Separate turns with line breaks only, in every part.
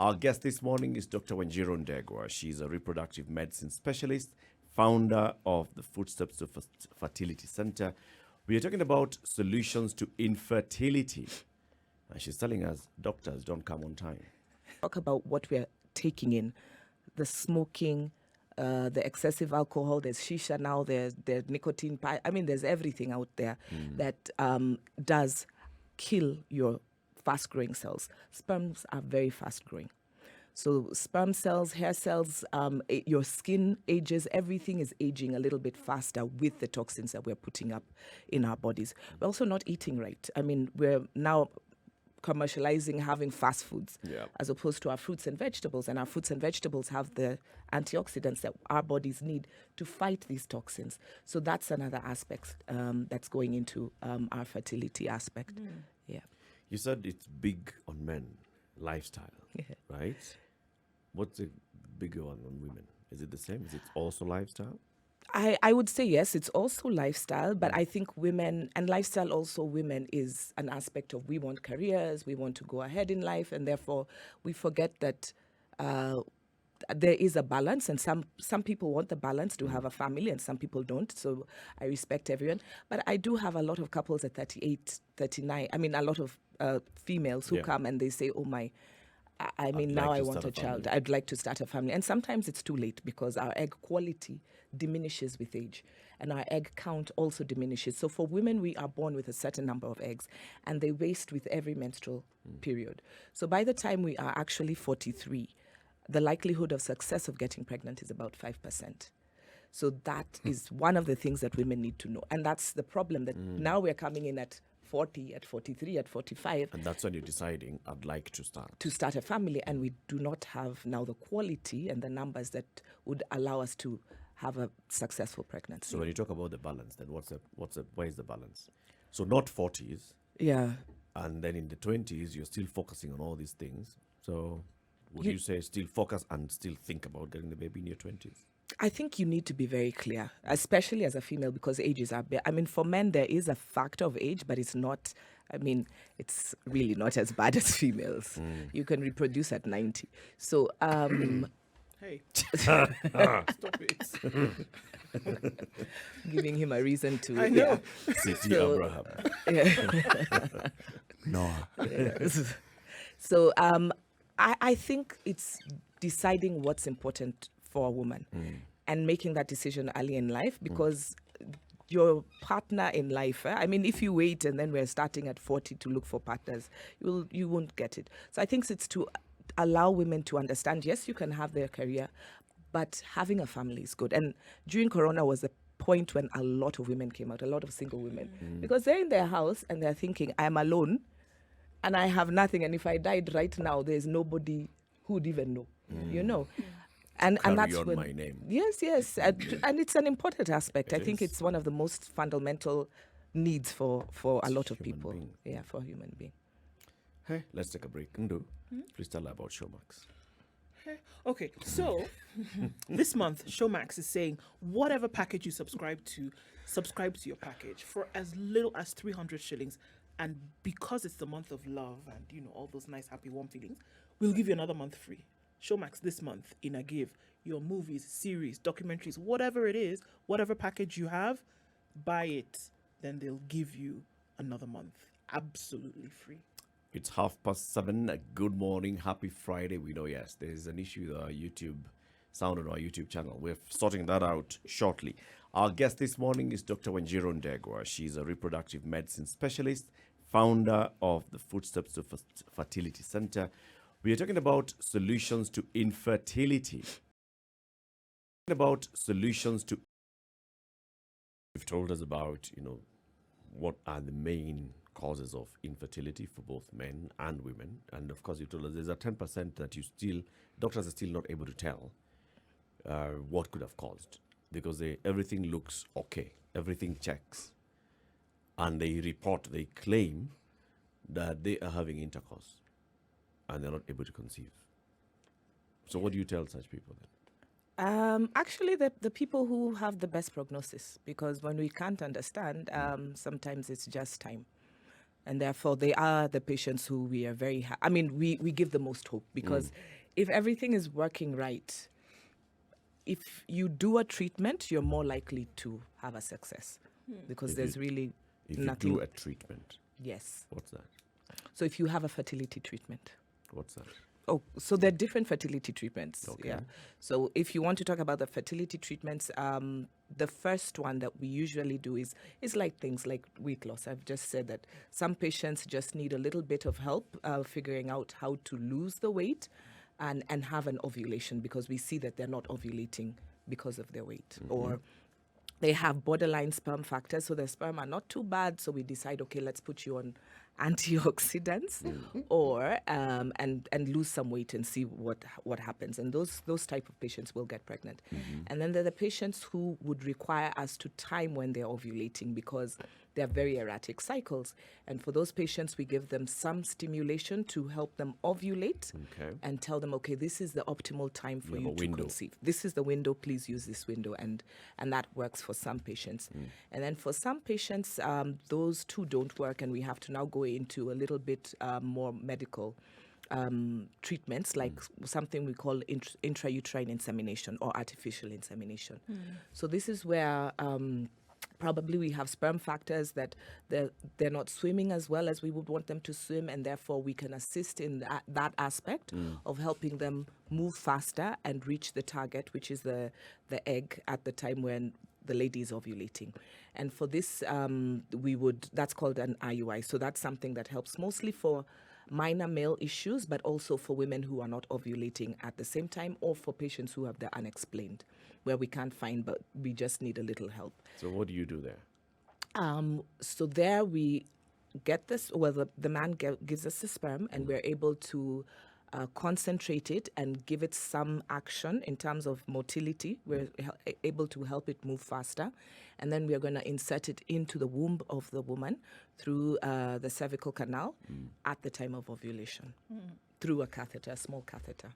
Our guest this morning is Dr. Wanjiru Ndegwa. She's a reproductive medicine specialist, founder of the Footsteps to Fertility Center. We are talking about solutions to infertility. And she's telling us doctors don't come on time.
Talk about what we're taking in, the smoking, the excessive alcohol. There's shisha now, there's nicotine pie. I mean, there's everything out there that does kill your fast-growing cells. Sperms are very fast-growing. So sperm cells, hair cells, your skin ages, everything is aging a little bit faster with the toxins that we're putting up in our bodies. We're also not eating right. I mean, we're now commercializing having fast foods as opposed to our fruits and vegetables. And our fruits and vegetables have the antioxidants that our bodies need to fight these toxins. So that's another aspect that's going into our fertility aspect. Yeah.
You said it's big on men, lifestyle, right? What's the bigger one on women? Is it the same? Is it also lifestyle?
I would say yes, it's also lifestyle, but I think women, and lifestyle also women is an aspect of we want careers, we want to go ahead in life, and therefore we forget that there is a balance, and some people want the balance to have a family and some people don't, so I respect everyone. But I do have a lot of couples at 38, 39, I mean a lot of females who come and they say, oh my, I mean, now I want a child. I'd like to start a family. And sometimes it's too late because our egg quality diminishes with age and our egg count also diminishes. So for women, we are born with a certain number of eggs and they waste with every menstrual period. So by the time we are actually 43, the likelihood of success of getting pregnant is about 5%. So that is one of the things that women need to know. And that's the problem that now we're coming in at 40, at 43, at 45.
And that's when you're deciding, I'd like to start.
To start a family, and we do not have now the quality and the numbers that would allow us to have a successful pregnancy.
So when you talk about the balance, then where is the balance? So not 40s.
Yeah.
And then in the 20s, you're still focusing on all these things. So would you say still focus and still think about getting the baby in your 20s?
I think you need to be very clear, especially as a female, because ages are... I mean, for men, there is a factor of age, but it's not... I mean, it's really not as bad as females. You can reproduce at 90. So...
Hey. Stop it.
Giving him a reason to...
I know.
City Abraham. Noah.
So I think it's deciding what's important for a woman and making that decision early in life, because your partner in life, I mean, if you wait and then we're starting at 40 to look for partners, you won't get it. So I think it's to allow women to understand, yes, you can have their career, but having a family is good. And during Corona was the point when a lot of women came out, a lot of single women, because they're in their house and they're thinking, I'm alone and I have nothing. And if I died right now, there's nobody who would even know, you know. And that's
on
when
my name.
Yes, and it's an important aspect. I think it's one of the most fundamental needs for a lot of people.
Being.
Yeah, for a human being.
Hey, let's take a break. Ndu, please tell her about Showmax.
Okay, so this month, Showmax is saying whatever package you subscribe to your package for as little as 300 shillings. And because it's the month of love and, you know, all those nice, happy, warm feelings, we'll give you another month free. Showmax this month in a give. Your movies, series, documentaries, whatever it is, whatever package you have, buy it. Then they'll give you another month absolutely free.
It's 7:30. Good morning. Happy Friday. We know, yes, there's an issue with our YouTube sound on our YouTube channel. We're sorting that out shortly. Our guest this morning is Dr. Wanjiru Ndegwa. She's a reproductive medicine specialist, founder of the Footsteps to Fertility Center. We are talking about solutions to infertility. You've told us about, you know, what are the main causes of infertility for both men and women. And of course, you told us there's a 10% that doctors are still not able to tell what could have caused, because everything looks okay, everything checks. And they claim that they are having intercourse and they're not able to conceive. So what do you tell such people then?
Actually, the people who have the best prognosis, because when we can't understand, sometimes it's just time. And therefore, they are the patients who we are very I mean, we give the most hope, because if everything is working right, if you do a treatment, you're more likely to have a success, because
If
there's
you-
really
If
nothing.
you do a treatment,
Yes.
what's that?
So if you have a fertility treatment.
What's that?
Oh, so there are different fertility treatments.
Okay.
Yeah. So if you want to talk about the fertility treatments, the first one that we usually do is like things like weight loss. I've just said that some patients just need a little bit of help figuring out how to lose the weight and have an ovulation, because we see that they're not ovulating because of their weight, or they have borderline sperm factors, so their sperm are not too bad. So we decide, okay, let's put you on antioxidants, or and lose some weight and see what happens. And those type of patients will get pregnant. And then there are the patients who would require us to time when they're ovulating, because they have very erratic cycles. And for those patients, we give them some stimulation to help them ovulate,
Okay.
and tell them, okay, this is the optimal time for
You
you
have a
to
window.
conceive. This is the window, please use this window. And that works for some patients. And then for some patients, those two don't work, and we have to now go into a little bit more medical treatments, like something we call intrauterine insemination or artificial insemination. So this is where probably we have sperm factors that they're not swimming as well as we would want them to swim, and therefore we can assist in that aspect of helping them move faster and reach the target, which is the egg at the time when the lady is ovulating. And for this, that's called an IUI. So that's something that helps mostly for minor male issues, but also for women who are not ovulating at the same time, or for patients who have the unexplained, where we can't find, but we just need a little help.
So what do you do there?
So there we get this, well, the man gives us the sperm, and we're able to concentrate it and give it some action in terms of motility. We're able to help it move faster. And then we're going to insert it into the womb of the woman through the cervical canal at the time of ovulation through a catheter, a small catheter.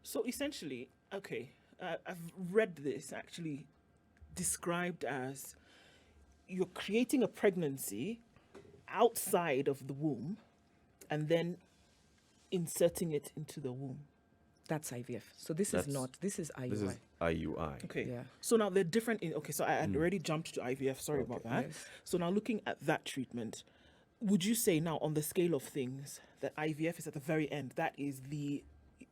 So essentially, okay, I've read this actually described as you're creating a pregnancy outside of the womb and then inserting it into the womb.
That's IVF. So this is IUI.
This is IUI.
Okay.
Yeah.
So now they're different. So I had already jumped to IVF. Sorry about that.
Yes.
So now looking at that treatment, would you say now on the scale of things that IVF is at the very end? That is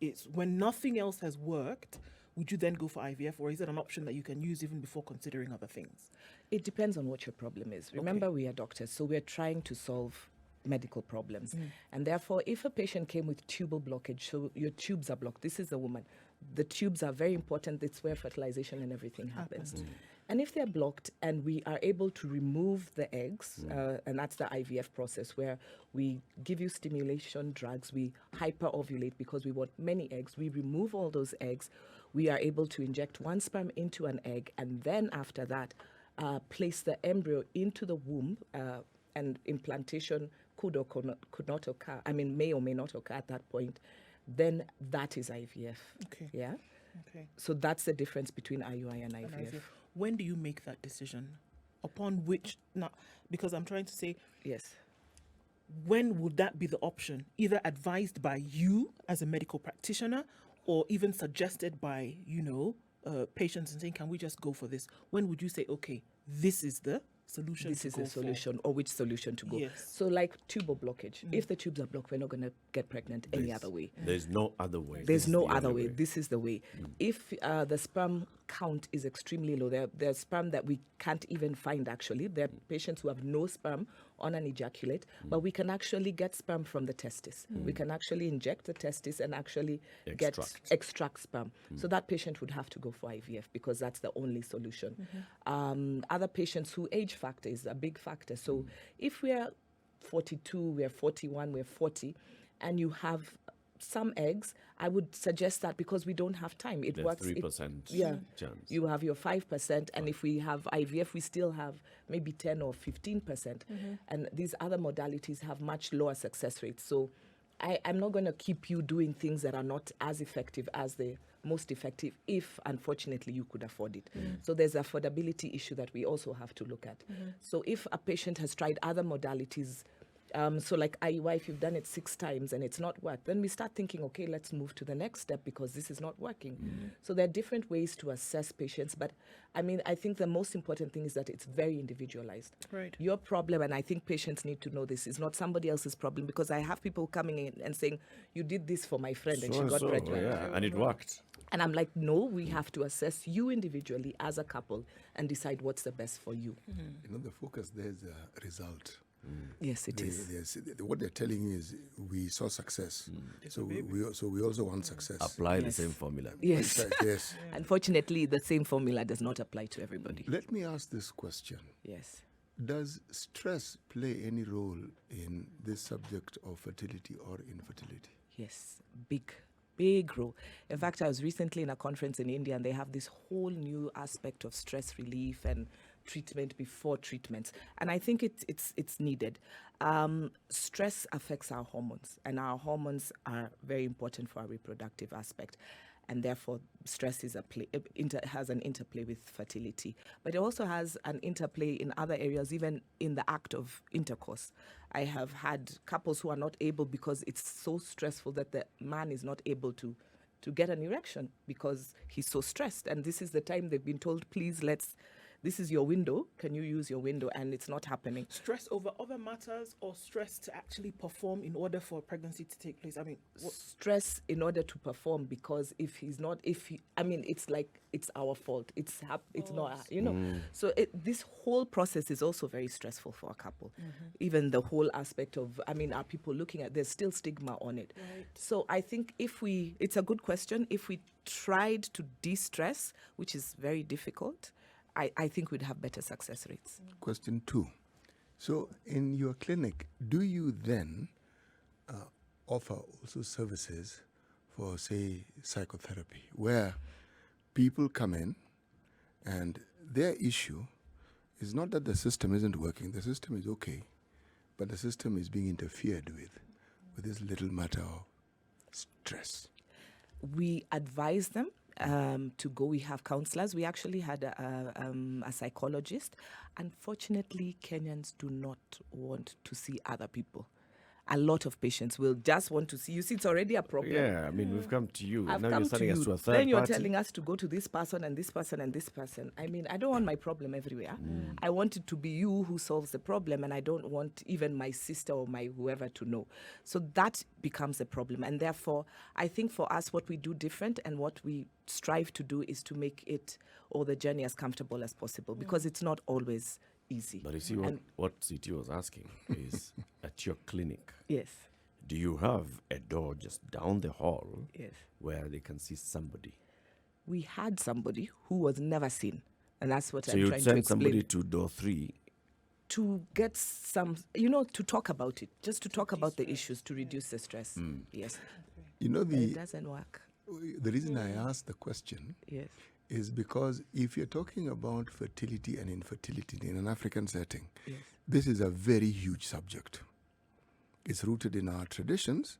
it's when nothing else has worked. Would you then go for IVF, or is it an option that you can use even before considering other things?
It depends on what your problem is. Remember, we are doctors, so we're trying to solve medical problems. And therefore, if a patient came with tubal blockage, so your tubes are blocked, this is a woman, the tubes are very important. It's where fertilization and everything happens. And if they're blocked and we are able to remove the eggs, and that's the IVF process where we give you stimulation drugs, we hyper-ovulate because we want many eggs, we remove all those eggs, we are able to inject one sperm into an egg, and then after that, place the embryo into the womb, and implantation could or could not occur, may or may not occur at that point, then that is IVF.
Okay.
Yeah?
Okay.
So that's the difference between IUI and IVF.
And IVF. When do you make that decision? Upon which, now, because I'm trying to say,
Yes.
when would that be the option? Either advised by you as a medical practitioner, or even suggested by, patients and saying, can we just go for this? When would you say, okay, this is the solution
This
to
is
go
the solution, or which solution to go.
Yes.
So like tubal blockage, if the tubes are blocked, we're not going to get pregnant any other way.
There's no other way.
There's
This is
no
the
other
only
way. This is the way. If the sperm count is extremely low, there's sperm that we can't even find actually. There are patients who have no sperm on an ejaculate, but we can actually get sperm from the testis. We can actually inject the testis and actually extract sperm. So that patient would have to go for IVF because that's the only solution. Other patients who age factor is a big factor. So if we are 42, we're 41, we're 40, and you have some eggs, I would suggest that because we don't have time. It
There's
works.
3% chance.
You have your 5%, and if we have IVF, we still have maybe 10 or 15%. And these other modalities have much lower success rates. So I'm not going to keep you doing things that are not as effective as the most effective if, unfortunately, you could afford it. So there's affordability issue that we also have to look at. So if a patient has tried other modalities, so like IUI, if you've done it 6 times and it's not worked, then we start thinking, okay, let's move to the next step because this is not working. So there are different ways to assess patients. But I mean, I think the most important thing is that it's very individualized.
Right.
Your problem, and I think patients need to know this, is not somebody else's problem, because I have people coming in and saying, you did this for my friend and she got pregnant.
Yeah, and it worked.
And I'm like, no, we have to assess you individually as a couple and decide what's the best for you.
You know, the focus there is a result.
Yes, it is.
What they're telling you is we saw success, so we also want success.
Apply the
Yes.
same formula.
Yes.
Yes.
Unfortunately, the same formula does not apply to everybody.
Let me ask this question:
Yes.
does stress play any role in this subject of fertility or infertility?
Yes, big role. In fact, I was recently in a conference in India and they have this whole new aspect of stress relief and treatment before treatments. And I think it's needed. Stress affects our hormones, and our hormones are very important for our reproductive aspect. And therefore, stress is has an interplay with fertility. But it also has an interplay in other areas, even in the act of intercourse. I have had couples who are not able, because it's so stressful, that the man is not able to get an erection because he's so stressed. And this is the time they've been told, please, this is your window. Can you use your window? And it's not happening.
Stress over other matters, or stress to actually perform in order for a pregnancy to take place? I mean,
Stress in order to perform, because it's like it's our fault. It's not, So this whole process is also very stressful for a couple. Even the whole aspect of, are people looking at, there's still stigma on it.
Right.
So I think it's a good question. If we tried to de-stress, which is very difficult, I think we'd have better success rates.
Question 2. So in your clinic, do you then offer also services for, say, psychotherapy, where people come in and their issue is not that the system isn't working, the system is okay, but the system is being interfered with this little matter of stress?
We advise them to go. We have counselors. We actually had a psychologist. Unfortunately, Kenyans do not want to see other people. A lot of patients will just want to see you. See, it's already a problem.
Yeah, we've come to you.
I've
Now
come
you're sending
to
us
you.
to a third
Then you're
party.
telling us to go to this person and this person and this person. I don't want my problem everywhere. I want it to be you who solves the problem, and I don't want even my sister or my whoever to know. So that becomes a problem. And therefore, I think for us, what we do different and what we strive to do is to make it, or the journey, as comfortable as possible, because it's not always easy.
But you see, what CT was asking is, at your clinic,
Yes.
do you have a door just down the hall
Yes.
where they can see somebody?
We had somebody who was never seen. And that's what
So
I'm
you'd
trying to
send
explain.
somebody to door 3.
To get some, to talk about it, just to talk about the issues, to reduce the stress. Yes.
You know,
But it doesn't work.
the reason I asked the question
Yes.
is because if you're talking about fertility and infertility in an African setting,
Yes.
this is a very huge subject. It's rooted in our traditions.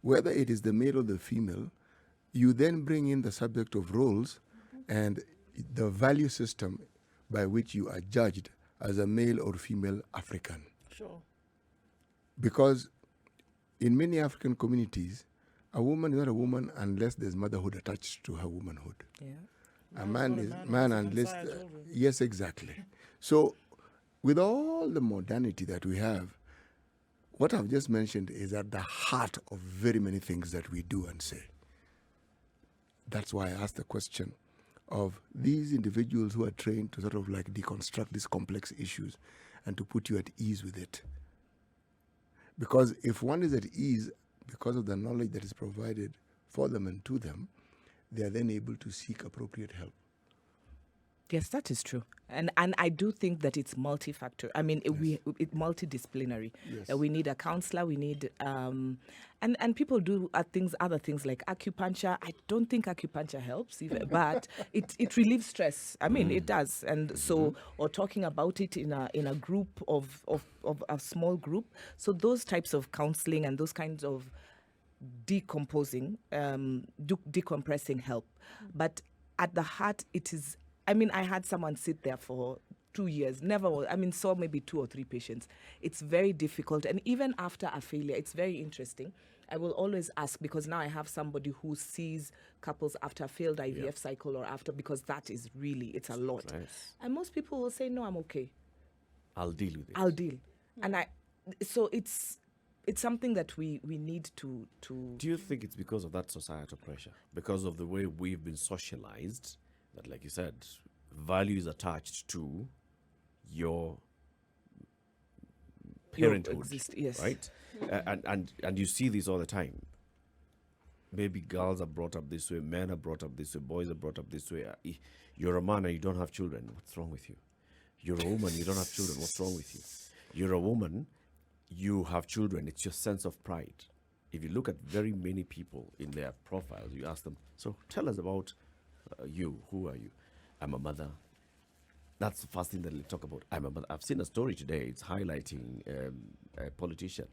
Whether it is the male or the female, you then bring in the subject of roles and the value system by which you are judged as a male or female African.
sure.
Because in many African communities, a woman is not a woman unless there's motherhood attached to her womanhood.
Yeah.
A
Man
man
is
is
not a
man
man
unless
unless children.
yes, exactly. So with all the modernity that we have, what I've just mentioned is at the heart of very many things that we do and say. That's why I asked the question of these individuals who are trained to sort of like deconstruct these complex issues and to put you at ease with it. Because if one is at ease because of the knowledge that is provided for them and to them, they are then able to seek appropriate help.
Yes, that is true, and I do think that it's multifactor. I mean, it's multidisciplinary.
Yes.
We need a counselor. We need and people do other things like acupuncture. I don't think acupuncture helps, even, but it relieves stress. I mean, it does, and so or talking about it in a group of a small group. So those types of counseling and those kinds of decomposing, decompressing help, but at the heart, it is. I mean, I had someone sit there for 2 years, saw maybe 2 or 3 patients. It's very difficult. And even after a failure, it's very interesting. I will always ask, because now I have somebody who sees couples after a failed IVF cycle or after, because that is really, it's a lot.
Nice.
And most people will say, no, I'm okay.
I'll deal with it.
I'll deal. And so it's something that we need to.
Do you think it's because of that societal pressure? Because of the way we've been socialized? That, like you said, value is attached to your parenthood,
yes.
right? And you see this all the time. Maybe girls are brought up this way, men are brought up this way, boys are brought up this way. You're a man and you don't have children. What's wrong with you? You're a woman, you don't have children. What's wrong with you? You're a woman, you have children. It's your sense of pride. If you look at very many people in their profiles, you ask them, so tell us about you. Who are you? I'm a mother. That's the first thing that they talk about. I'm a mother. I've seen a story today. It's highlighting a politician.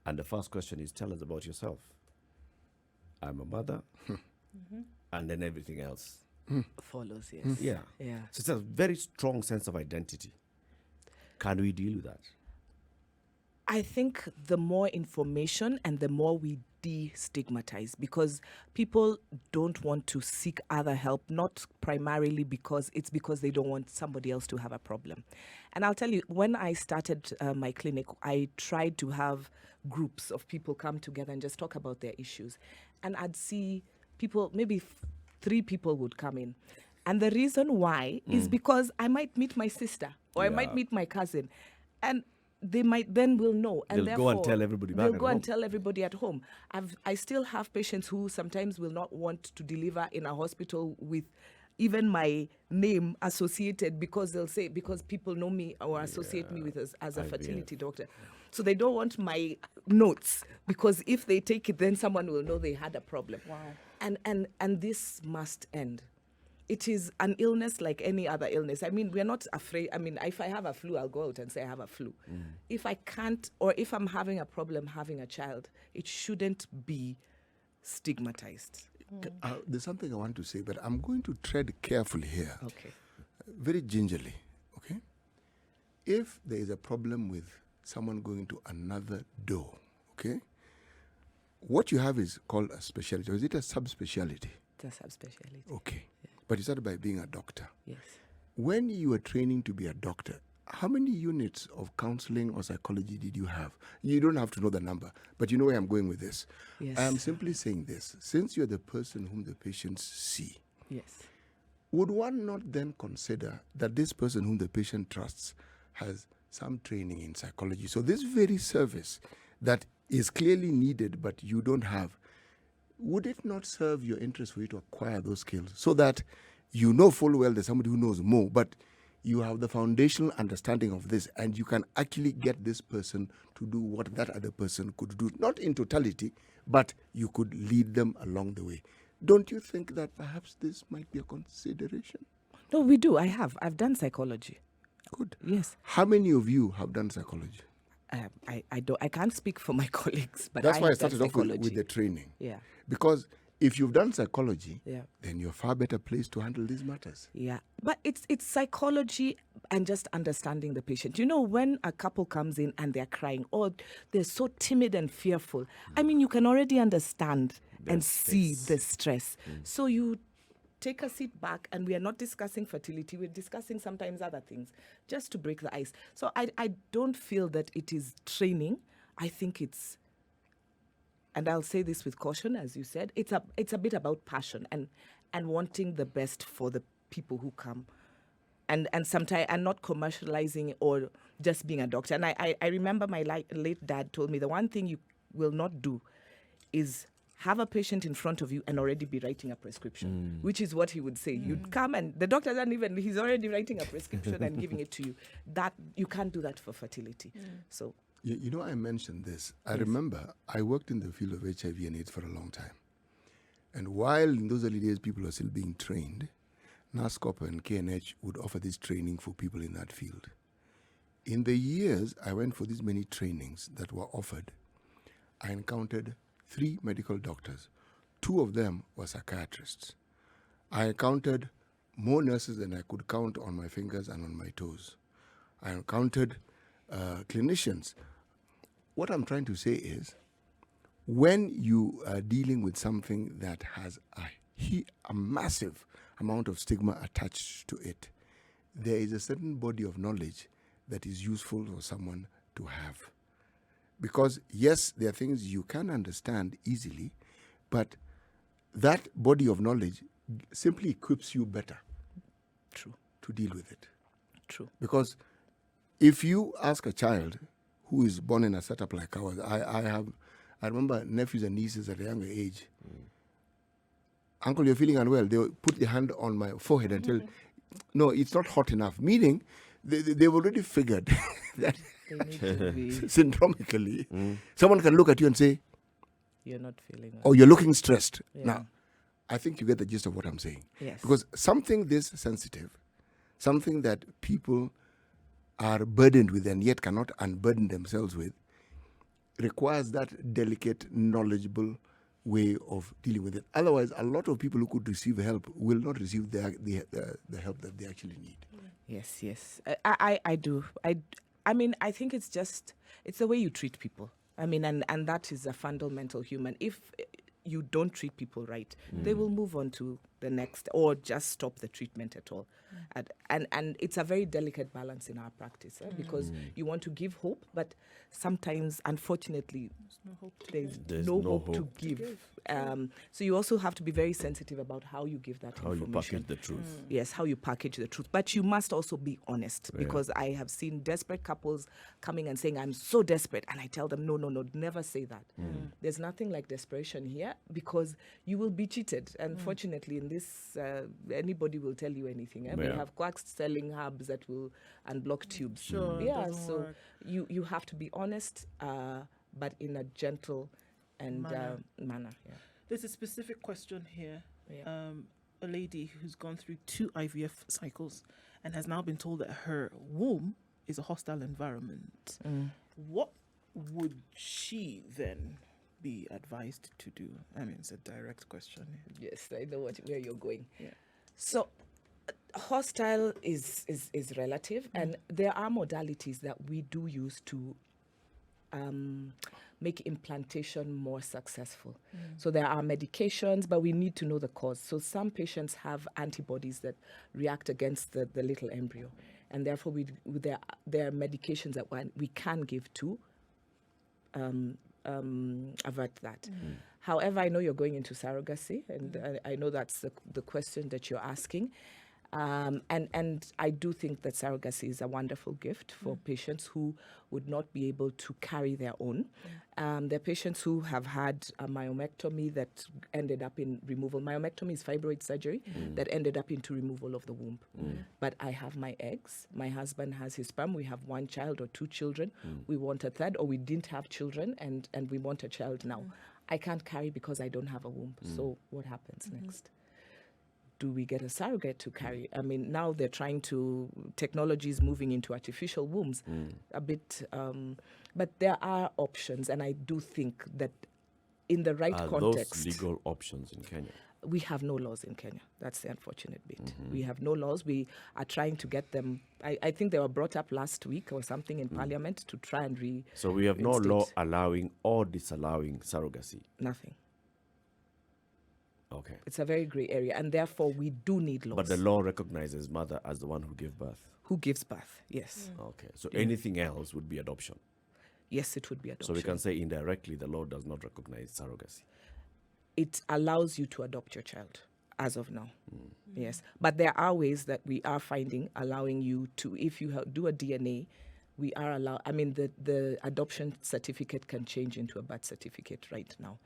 And the first question is, tell us about yourself. I'm a mother. And then everything else
follows, yes.
Yeah. So it's a very strong sense of identity. Can we deal with that?
I think the more information and the more we destigmatize, because people don't want to seek other help, not primarily because they don't want somebody else to have a problem. And I'll tell you, when I started my clinic, I tried to have groups of people come together and just talk about their issues. And I'd see people, maybe 3 people would come in. And the reason why is because I might meet my sister or I might meet my cousin. And they might then will know, and
they'll go and tell everybody back
they'll
at
go
home.
and tell everybody at home. I still have patients who sometimes will not want to deliver in a hospital with even my name associated, because they'll say, because people know me or associate me with as a fertility doctor. So they don't want my notes, because if they take it, then someone will know they had a problem.
Wow.
And this must end. It is an illness like any other illness. I mean, we're not afraid. I mean, if I have a flu, I'll go out and say I have a flu. If I can't, or if I'm having a problem having a child, it shouldn't be stigmatized.
There's something I want to say, but I'm going to tread carefully here.
Okay.
Very gingerly, okay? If there is a problem with someone going to another door, okay? What you have is called a specialty, or is it a subspecialty?
It's a subspecialty.
Okay. But you started by being a doctor.
Yes.
When you were training to be a doctor, how many units of counseling or psychology did you have? You don't have to know the number, but you know where I'm going with this.
Yes.
I am simply saying this. Since you're the person whom the patients see,
Yes.
would one not then consider that this person whom the patient trusts has some training in psychology? So this very service that is clearly needed but you don't have, would it not serve your interest for you to acquire those skills so that you know full well there's somebody who knows more, but you have the foundational understanding of this and you can actually get this person to do what that other person could do, not in totality, but you could lead them along the way. Don't you think that perhaps this might be a consideration?
No, we do. I've done psychology.
Good.
Yes.
How many of you have done psychology?
I can't speak for my colleagues, but
That's why I
have done
started off with
psychology.
the training.
Yeah.
Because if you've done psychology,
Yeah.
then you're far better placed to handle these matters.
Yeah, but it's psychology and just understanding the patient. You know, when a couple comes in and they're crying or they're so timid and fearful, I mean, you can already understand and see the stress. So you take a seat back, and we are not discussing fertility. We're discussing sometimes other things just to break the ice. So I don't feel that it is training. I think it's, and I'll say this with caution, as you said, it's a bit about passion and wanting the best for the people who come, and sometimes and not commercializing or just being a doctor. And I remember my late dad told me the one thing you will not do is have a patient in front of you and already be writing a prescription, which is what he would say. You'd come and the doctor doesn't even, he's already writing a prescription and giving it to you. That you can't do that for fertility. So
You know, I mentioned this. I remember I worked in the field of HIV and AIDS for a long time. And while in those early days people were still being trained, NASCOP and KNH would offer this training for people in that field. In the years I went for these many trainings that were offered, I encountered 3 medical doctors. 2 of them were psychiatrists. I encountered more nurses than I could count on my fingers and on my toes. I encountered clinicians. What I'm trying to say is, when you are dealing with something that has a massive amount of stigma attached to it, there is a certain body of knowledge that is useful for someone to have. Because yes, there are things you can understand easily, but that body of knowledge simply equips you better
true,
to deal with it.
true.
Because if you ask a child who is born in a setup like ours, I remember nephews and nieces at a younger age. Uncle, you're feeling unwell. They'll put their hand on my forehead and tell, no, it's not hot enough. Meaning, they've already figured that
They need to be,
syndromically, someone can look at you and say,
you're not feeling well.
oh, you're looking stressed.
Yeah.
Now, I think you get the gist of what I'm saying.
Yes.
Because something this sensitive, something that people are burdened with and yet cannot unburden themselves with, requires that delicate, knowledgeable way of dealing with it. Otherwise, a lot of people who could receive help will not receive the help that they actually need.
Yes, yes. I do. I mean, I think it's the way you treat people. I mean, and that is a fundamental human. If you don't treat people right, they will move on to the next or just stop the treatment at all. And it's a very delicate balance in our practice because you want to give hope, but sometimes, unfortunately, there's no hope to give. So you also have to be very sensitive about how you give that
How you
information.
package the truth.
Yes, how you package the truth. But you must also be honest because I have seen desperate couples coming and saying, I'm so desperate. And I tell them, no, never say that. There's nothing like desperation here because you will be cheated. Unfortunately, in this, anybody will tell you anything. We have quacks selling herbs that will unblock tubes.
Sure,
Yeah,
doesn't
so
work.
you have to be honest, but in a gentle and manner. Yeah.
There's a specific question here.
Yeah.
A lady who's gone through 2 IVF cycles and has now been told that her womb is a hostile environment. What would she then be advised to do? I mean, it's a direct question.
Yes, I know where you're going.
Yeah.
So, hostile is relative, and there are modalities that we do use to make implantation more successful. So there are medications, but we need to know the cause. So some patients have antibodies that react against the little embryo, and therefore there are medications that we can give to avert that. However, I know you're going into surrogacy, and I know that's the question that you're asking. And I do think that surrogacy is a wonderful gift for patients who would not be able to carry their own. There are patients who have had a myomectomy that ended up in removal. Myomectomy is fibroid surgery that ended up into removal of the womb. But I have my eggs. My husband has his sperm. We have 1 child or 2 children. We want a third, or we didn't have children and we want a child now. I can't carry because I don't have a womb. So what happens next? Do we get a surrogate to carry? I mean, now they're technology is moving into artificial wombs a bit, but there are options, and I do think that in the right
Are
context.
those legal options in Kenya?
We have no laws in Kenya. That's the unfortunate bit. We have no laws. We are trying to get them. I think they were brought up last week or something in Parliament to try and
So we have no law
reinstate.
allowing or disallowing surrogacy.
Nothing.
Okay.
It's a very gray area, and therefore we do need laws.
But the law recognizes mother as the one who gave birth.
Who gives birth? Yes.
Okay. So anything else would be adoption.
Yes, it would be adoption.
So we can say indirectly the law does not recognize surrogacy.
It allows you to adopt your child as of now. Yes. But there are ways that we are finding allowing you to, if you do a DNA we are allowed. I mean, the adoption certificate can change into a birth certificate right now.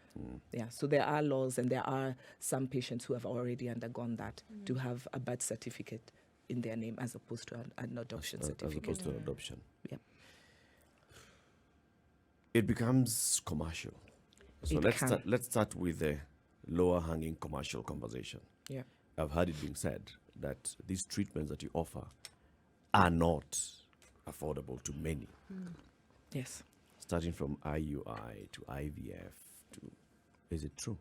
Yeah, so there are laws, and there are some patients who have already undergone that to have a birth certificate in their name as opposed to an adoption
As
certificate.
opposed to an adoption.
Yeah.
It becomes commercial. So
It can.
let's start with the lower hanging commercial conversation.
Yeah.
I've heard it being said that these treatments that you offer are not affordable to many,
Yes.
starting from IUI to IVF to. Is it true?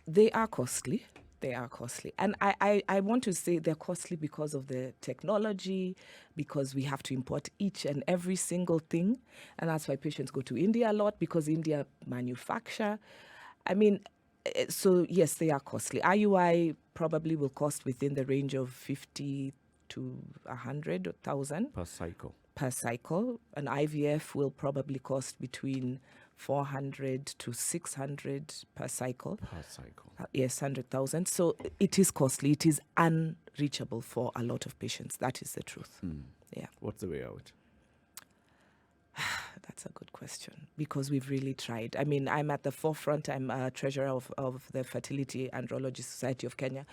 They are costly. They are costly. And I want to say they're costly because of the technology, because we have to import each and every single thing. And that's why patients go to India a lot, because India manufacture. I mean, so yes, they are costly. IUI probably will cost within the range of 50 to 100,000
Per cycle.
per cycle. An IVF will probably cost between 400 to 600 per cycle.
Per cycle.
Yes, 100,000. So it is costly. It is unreachable for a lot of patients. That is the truth. Yeah,
What's the way out?
that's a good question, because we've really tried. I mean, I'm at the forefront. I'm a treasurer of the Fertility Andrology Society of Kenya.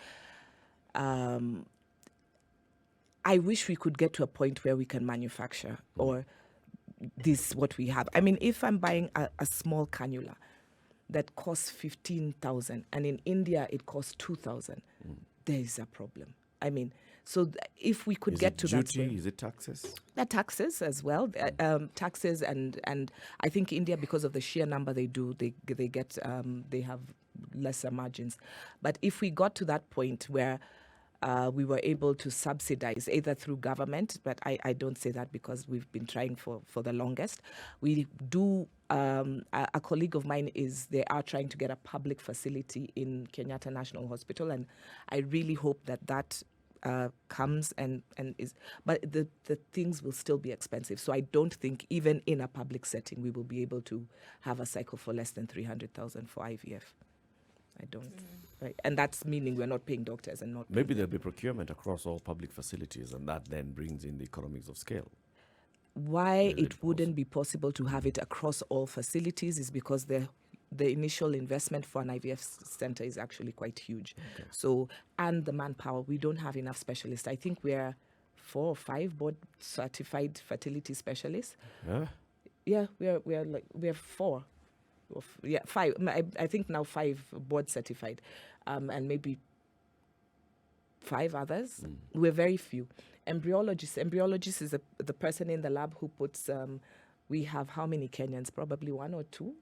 I wish we could get to a point where we can manufacture or this what we have. I mean, if I'm buying a small cannula that costs 15,000 and in India it costs 2,000, there is a problem. I mean, so if we could
Is
get
it
to
duty?
that square-
Is it taxes?
the taxes as well, taxes and I think India, because of the sheer number they do, they get they have lesser margins. But if we got to that point where we were able to subsidize either through government, but I don't say that because we've been trying for the longest. We do. A colleague of mine they are trying to get a public facility in Kenyatta National Hospital, and I really hope that comes and is. But the things will still be expensive, so I don't think even in a public setting we will be able to have a cycle for less than 300,000 for IVF. I don't. Right. And that's meaning we're not paying doctors and not.
Maybe there'll be procurement across all public facilities, and that then brings in the economies of scale.
Why
Is it
it wouldn't be possible to have it across all facilities is because the initial investment for an IVF center is actually quite huge.
Okay.
So, and the manpower, we don't have enough specialists. I think we're 4 or 5 board certified fertility specialists.
Yeah?
Yeah, we're 4. Yeah, 5. I think now 5 board certified, and maybe 5 others. We're very few. Embryologist is the person in the lab who puts. We have how many Kenyans? Probably 1 or 2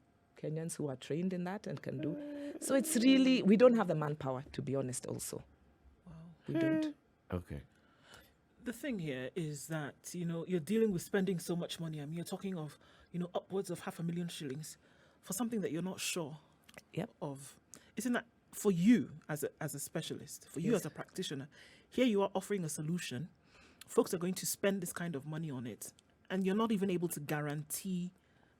Kenyans who are trained in that and can do. So it's really, we don't have the manpower, to be honest. Also, we don't.
Okay.
The thing here is that, you're dealing with spending so much money. I mean, you're talking of, upwards of 500,000 shillings for something that you're not sure
Yep.
of. Isn't that for you as a specialist, for you
Yes.
as a practitioner? Here you are offering a solution. Folks are going to spend this kind of money on it, and you're not even able to guarantee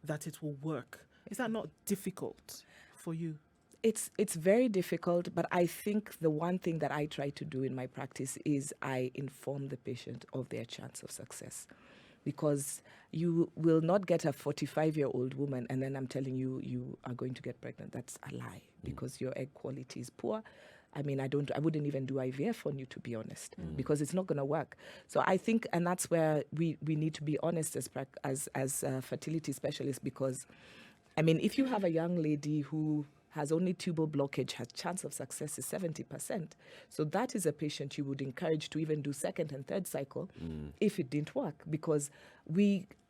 that it will work. Is that not difficult for you?
It's very difficult, but I think the one thing that I try to do in my practice is I inform the patient of their chance of success. Because you will not get a 45-year-old woman and then I'm telling you, you are going to get pregnant. That's a lie, because your egg quality is poor. I mean, I wouldn't even do IVF on you, to be honest, because it's not going to work. So I think, and that's where we need to be honest as fertility specialists, because, I mean, if you have a young lady who has only tubal blockage, her chance of success is 70%. So that is a patient you would encourage to even do second and third cycle if it didn't work, because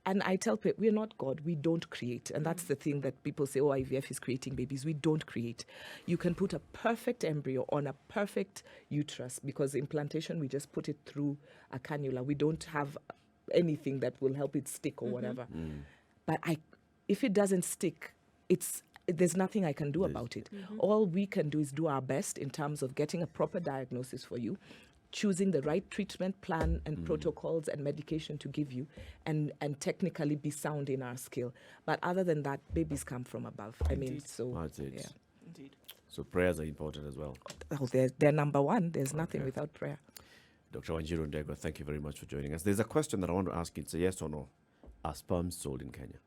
and I tell people, we're not God, we don't create. And that's the thing that people say, oh, IVF is creating babies. We don't create. You can put a perfect embryo on a perfect uterus, because implantation, we just put it through a cannula. We don't have anything that will help it stick or whatever. But if it doesn't stick, there's nothing I can do about it. All we can do is do our best in terms of getting a proper diagnosis for you, choosing the right treatment plan and protocols and medication to give you, and technically be sound in our skill. But other than that, babies come from above. I mean,
Indeed.
so
That's it.
yeah.
Indeed.
So prayers are important as well.
Oh, they're number one. There's nothing without prayer.
Dr. Wanjiru Ndegwa, thank you very much for joining us. There's a question that I want to ask you. It's a yes or no. Are sperms sold in Kenya?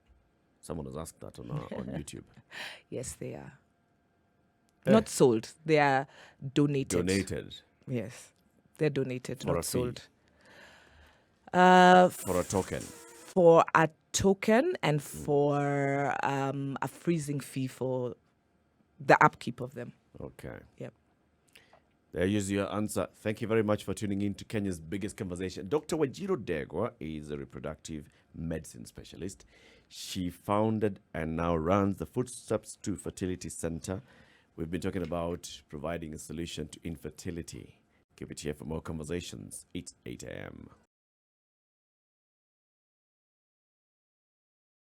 Someone has asked that on YouTube.
Yes, they are. Not sold. They are donated.
Donated
Yes. They're donated,
For a
not
fee.
sold.
for a token.
For a token and for a freezing fee for the upkeep of them.
Okay.
Yep.
There is your answer. Thank you very much for tuning in to Kenya's biggest conversation. Dr. Wanjiru Ndegwa is a reproductive medicine specialist. She founded and now runs the Footsteps to Fertility Center. We've been talking about providing a solution to infertility. Keep it here for more conversations. It's 8 a.m.